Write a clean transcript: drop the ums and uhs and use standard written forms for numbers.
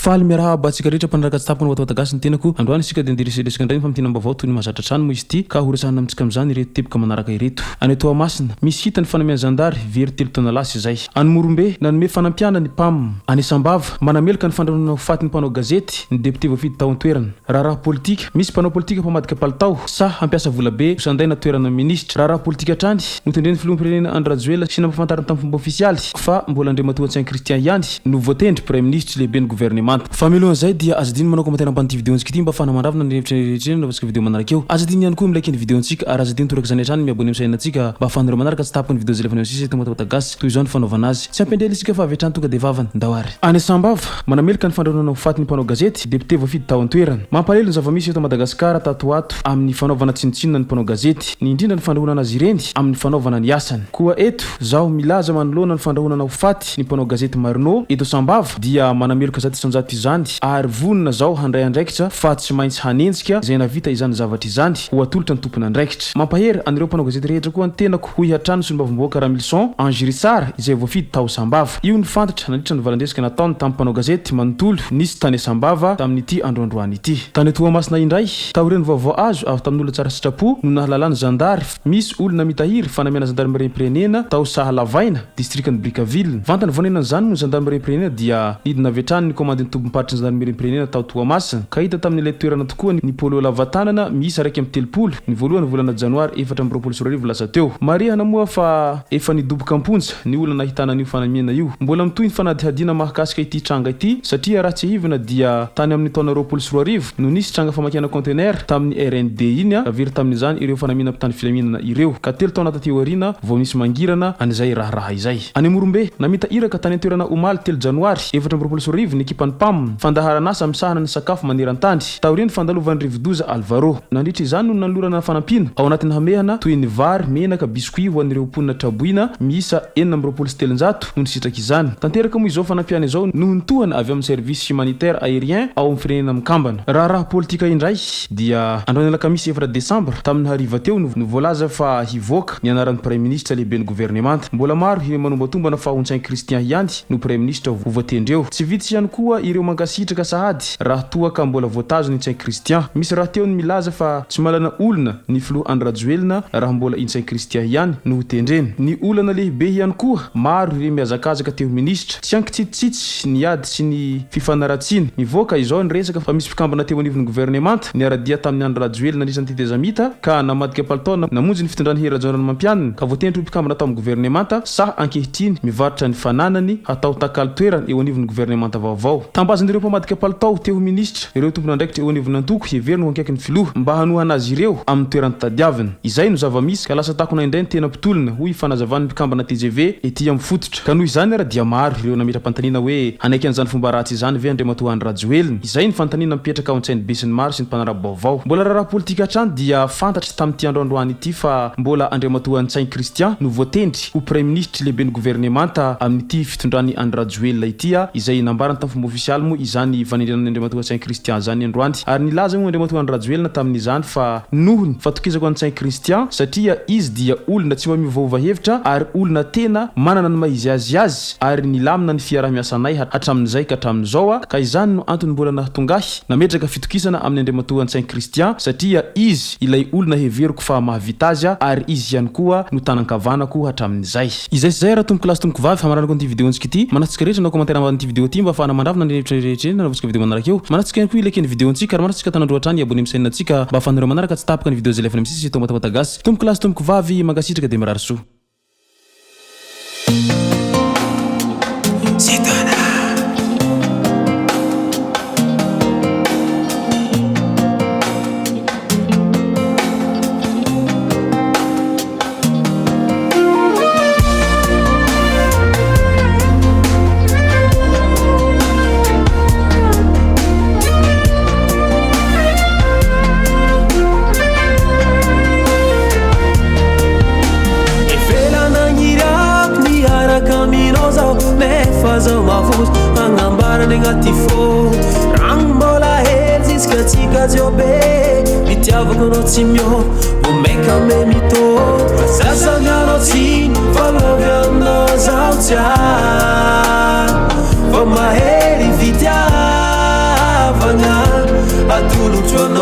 faly miarahaba atsika rehetra mpanaraka tsy tapony vatavatagasy ny tenako androany isika dia andiresadresaka indray famtina mbavao toy ny mahazatra trano moa izy ity ka horesahana amintsika amin'izany ireto teboka manaraka ireto any Toamasina misy hitany fanamiana zandary very 3 taona lasa izay any Morombe nanome fanampiana ny PAM any Sambava manamelaka ny fandranona ho faty ny mpanao gazety ny député voafidy tao an-toerana raha politika misy mpanao politika mpamadika palitao sa hampiasa vola be sanday na toerana ministra raha politika hatrany notendreny filoham-pirenena Andry Rajoelina sy nampafantariny tamin'ny fomba ofisialy fa mbola andriamatoa Saint Christian ihany no voatendry premier ministre lehibe ny gouvernement famelohan'izay dia azadiny manao commentaire ambany vidéontsika ity mba fanamandravina ny rehetra navasika vidéo manaraka eo azadiny ihany koa milike ny vidéontsika ary azadiny toraka zany hatrany miabony amin'sainantsika mba afahanareo manaraka tsy tapony vidéo zay lefa sisy eto matavatagasy toy izao ny fanaovana azy tsy ampendrely isika fa avy hatrany tonga de vavany ndawary any Sambava manamelaka ny fandranona ho faty ny mpanao gazety député voafidy tao an-toerana mampalelo ny zava-misy eto Madagasikara tatoato amin'ny fanaovana tsinitsinina ny mpanao gazety ny indrindra ny fandrahonana azy ireny amin'ny fanaovana ny asany koa eto zao milaza manoloana ny fandrahonana ho faty ny mpanao gazety Marino eto Sambava dia manameloka zato isanjato izany ary vonona zao handray andraikitra fa tsy maintsy hanenjika izay navita izany zavatra izany ho atolotra ny tompony andraikitra mampahery anireo mpanao gazety rehetra koa ny tenako ho hihatrano sy mbavomboaka Ramilson Angirisara izay voafidy tao Sambava io ny fantatra nandritra ny valandresika nataony tamin'ny mpanao gazety manontolo nisy tany Sambava tamin'ity androandroany ity tany Toamasina indray taoreny vaovao azo avy tamin'olona tsara sitrapo no nahalalany zandary misy olona mitahiry fanamiana zandarmerie-pirenena tao Sahalavaina distriktan'ny Brickaville vantany vonenany zany no zandarmerie-pirenena dia nidina vetrany ny komandiny tompompatry ny zandarmerie-pirenena tao Toamasina ka hita tamin'ilay toerana tokoa ny polo lavatanana miisa raiky amin'ny telopolo ny voalohany volana janoary 4 lasa teo marihana moa fa efa nidoboka amponja ny olona nahitana an'io fanamiana io mbola mitoy ny fanadihadiana mahakasika ity tranga ity satria raha tsy hivina dia tany amin'ny taona 20 no nisy tranga famakiana contener tamin'ny RND iny avery tamin'izany ireo fanamiana mpitany filaminana ireo ka 3 taona tateo arina vao misy mangirana an'izay raha izay any Morombe namita iraka tany an-toerana omaly 3 janoary 4 ny ekipan'ny PAM fandaharana asa misahana ny sakafo maneran-tany taoriny fandalovan'ny rivodoza Alvaro nandritra izany no nanolorana fanampiana ao anatin'ny hamehana toy ny vary menaka biscuit ho an'ireo mponina traboina miisa 4 no nisitraka izany tanteraka moa izao fanampiana izao no nitohana avy amin'ny service humanitaire aérien ao amin'ny firenena mikambana raha politika indray dia androany alakamisy 4 desambra tamin'ny hariva teo no voalaza fa hivoaka ny anaran'ny premier ministre lehibe ny gouvernement mbola maro ireo manombotombana fa Saint Christian ihany no premier ministre ho voatendreo tsy vitsy ihany koa ireo mankasitraka sahady raha toaka mbola voatazo ny Saint Christian misy raha teo ny milaza fa tsy malana olona ny filoha Andry Rajoelina raha mbola in Saint Christian ihany no hotendreny ny olana lehibe ihany koa maro ireo miazakazaka teo ministra tsy ankitsitsitsy ny ady sy ny fifanaratsiny mivoaka izao ny resaka fa misy mpikambana teo anivon'ny gouvernement ny aradia tamin'ny Andry Rajoelina nisany titezamita ka namadika palitao namonjy ny fitondrany herajaonany mampianina ka voatendry mpikambana tamin'ny gouvernement sa ankehitriny mivarotra ny fananany hatao takalo toerana eo anivon'ny gouvernement vaovao tambazan'ireo mpamadika palitao teo ministra ireo tompony andraikitra eo anivon'ny antoko heveriny ho ankaiky ny filoha mba hanohana azy ireo amin'ny toerany tadiavina izay no zava-misy ka lasa takona indray ny tena pitolona hoy fanazavany mpikambana TGV ety amin'ny fototra ka noho izany raha dia maro ireo namitra pantanina hoe anaiky an'izany fomba ratsy izany ve andriamatoa Andry Rajoelina izay ny fantanina mipetraka ao an-tsainy be sy ny maro sy ny mpanarabaovao mbola raha politika hatrany dia fantatra tamin'ity androandroany ity fa mbola andriamatoa ny Saint Christian no voatendry ho premier ministre lehibe ny gouvernement amin'ity fitondrany Andry Rajoelina ity izay nambarany tamin'ny fomba ofisialy moa izany fanendrenan'ny andriamatoa Saint Christian zany androany ary nilaza moa andriamatoa Andry Rajoelina tamin'izany fa nohony fatokizako an'ny Saint Christian satria izy dia olona tsy mba miovaova hevitra ary olona tena manana ny mahizy azy ary nilamina ny fiarah-miasanay hatramin'izay ka hatramin'izao ka izany no antony mbola nahatongahy nametraka fitokisana amin'ny andriamatoa Saint Christian satria izy ilay olona heveriko fa mahavita azy ary izy ihany koa no tanan-kavanako hatramin'izay izay raha tomboko lasy tomboko vavy famaranako an'ity vidéontsika ity manatsika rehetra na commentaire ambany vidéo ity mba afahana mandravina ny rehetra nanaovitsika vidéo manaraka eo manatsika ihany koa ilaiky ny vidéontsika ary manatsika tanandroatrany abone amin'ny sainatsika mba afahanareo manaraka tsy tapaka ny vidéo zay lefa misisy eto matavatagasy tomboko lasy tomboko vavy mankasitraka de mirary soa Rangbola hezis katika jobe mitiavako no tsimyo umeka memito sasa ngano tsin falovya no zautia for my head vitya tolotro